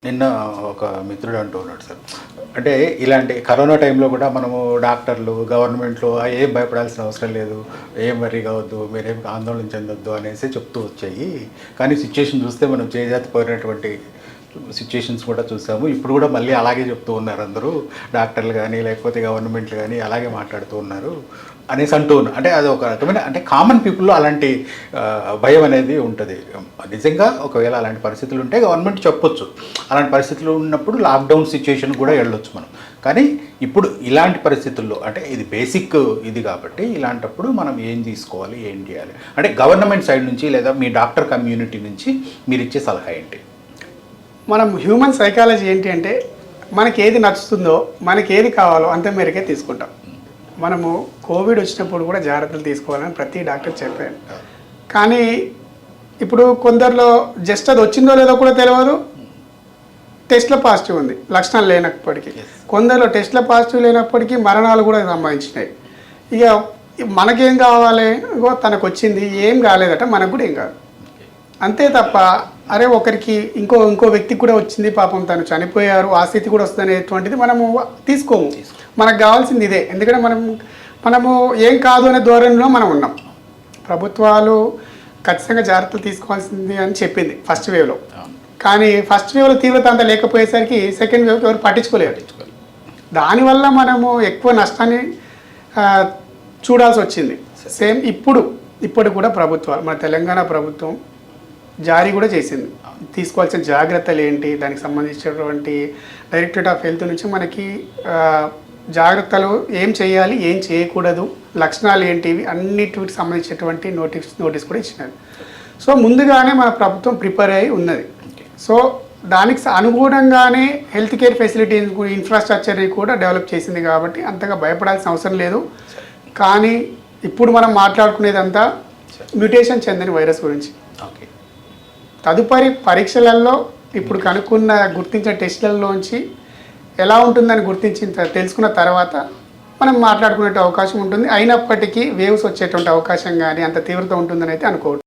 నిన్న ఒక మిత్రుడు అంటూ ఉన్నాడు సార్. అంటే ఇలాంటి కరోనా టైంలో కూడా మనము డాక్టర్లు, గవర్నమెంట్‌లో ఏం భయపడాల్సిన అవసరం లేదు. ఏం వర్రీ కావద్దు. మీరేం ఆందోళన చెందొద్దు అనేసి చెప్తూ వచ్చాయి. కానీ సిట్యుయేషన్ చూస్తే మనం చేజారిపోయినటువంటి సిట్యుయేషన్స్ కూడా చూసాము. ఇప్పుడు కూడా మళ్ళీ అలాగే చెప్తూ ఉన్నారు అందరూ. డాక్టర్లు కానీ, లేకపోతే గవర్నమెంట్లు కానీ అలాగే మాట్లాడుతూ ఉన్నారు అనేసి అంటూ ఉన్నారు. అంటే అది ఒక రకమైన అంటే కామన్ పీపుల్‌లో అలాంటి భయం అనేది ఉంటది. నిజంగా ఒకవేళ అలాంటి పరిస్థితులు ఉంటే గవర్నమెంట్ చెప్పొచ్చు. అలాంటి పరిస్థితులు ఉన్నప్పుడు లాక్‌డౌన్ సిట్యుయేషన్ కూడా వెళ్ళొచ్చు మనం. కానీ ఇప్పుడు ఇలాంటి పరిస్థితుల్లో అంటే ఇది బేసిక్ ఇది కాబట్టి ఇలాంటప్పుడు మనం ఏం తీసుకోవాలి, ఏం చేయాలి? అంటే గవర్నమెంట్ సైడ్ నుంచి లేదా మీ డాక్టర్ కమ్యూనిటీ నుంచి మీరిచ్చే సలహా ఏంటి? మనం హ్యూమన్ సైకాలజీ ఏంటి అంటే మనకి ఏది నచ్చుతుందో మనకి ఏది కావాలో అంత మేరకే తీసుకుంటాం. మనము కోవిడ్ వచ్చినప్పుడు కూడా జాగ్రత్తలు తీసుకోవాలని ప్రతి డాక్టర్ చెప్పారు. కానీ ఇప్పుడు కొందరిలో జస్ట్ అది వచ్చిందో లేదో కూడా తెలియదు, టెస్ట్లో పాజిటివ్ ఉంది లక్షణాలు లేనప్పటికీ. కొందరిలో టెస్ట్లో పాజిటివ్ లేనప్పటికీ మరణాలు కూడా సంభవించినాయి. ఇక మనకేం కావాలి, ఇగో తనకు వచ్చింది ఏం కాలేదట, మనకు కూడా ఏం కాదు అంతే తప్ప అరే ఒకరికి ఇంకో వ్యక్తికి కూడా వచ్చింది పాపం తను చనిపోయారు ఆ స్థితి కూడా వస్తుంది అనేటువంటిది మనము తీసుకోము. మనకు కావాల్సింది ఇదే. ఎందుకంటే మనము ఏం కాదు అనే ధోరణిలో మనం ఉన్నాం. ప్రభుత్వాలు ఖచ్చితంగా జాగ్రత్తలు తీసుకోవాల్సింది అని చెప్పింది ఫస్ట్ వేవ్లో. కానీ ఫస్ట్ వేవ్లో తీవ్రత అంతా లేకపోయేసరికి సెకండ్ వేవ్కి ఎవరు పట్టించుకోలేరు. దానివల్ల మనము ఎక్కువ నష్టాన్ని చూడాల్సి వచ్చింది. సేమ్ ఇప్పుడు కూడా ప్రభుత్వాలు మన తెలంగాణ ప్రభుత్వం జారీ కూడా చేసింది. తీసుకోవాల్సిన జాగ్రత్తలు ఏంటి, దానికి సంబంధించినటువంటి డైరెక్టరేట్ ఆఫ్ హెల్త్ నుంచి మనకి జాగ్రత్తలు ఏం చేయాలి, ఏం చేయకూడదు, లక్షణాలు ఏంటివి అన్నిటికి సంబంధించినటువంటి నోటీస్ కూడా ఇచ్చినారు. సో ముందుగానే మన ప్రభుత్వం ప్రిపేర్ అయి ఉన్నది. సో దానికి అనుగుణంగానే హెల్త్ కేర్ ఫెసిలిటీస్ ఇన్ఫ్రాస్ట్రక్చర్ని కూడా డెవలప్ చేసింది కాబట్టి అంతగా భయపడాల్సిన అవసరం లేదు. కానీ ఇప్పుడు మనం మాట్లాడుకునేదంతా మ్యూటేషన్ చెందిన వైరస్ గురించి. తదుపరి పరీక్షలలో ఇప్పుడు గుర్తించిన టెస్టులలోంచి ఎలా ఉంటుందని తెలుసుకున్న తర్వాత మనం మాట్లాడుకునే అవకాశం ఉంటుంది. అయినప్పటికీ వేవ్స్ వచ్చేటువంటి అవకాశం కానీ అంత తీవ్రత ఉంటుందని అయితే అనుకోవట్లేదు.